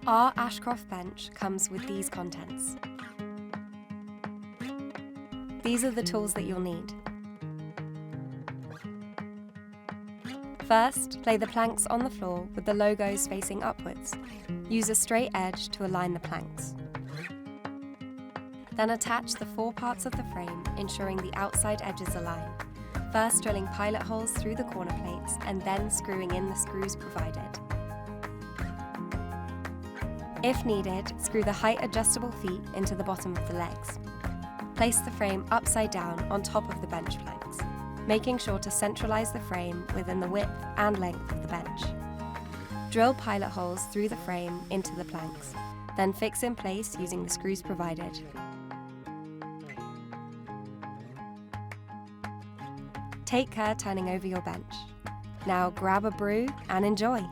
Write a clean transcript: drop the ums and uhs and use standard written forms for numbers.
Our Ashcroft Bench comes with these contents. These are the tools that you'll need. First, lay the planks on the floor with the logos facing upwards. Use a straight edge to align the planks. Then attach the 4 parts of the frame, ensuring the outside edges align. First drilling pilot holes through the corner plates and then screwing in the screws provided. If needed, screw the height adjustable feet into the bottom of the legs. Place the frame upside down on top of the bench planks, making sure to centralize the frame within the width and length of the bench. Drill pilot holes through the frame into the planks, then fix in place using the screws provided. Take care turning over your bench. Now grab a brew and enjoy!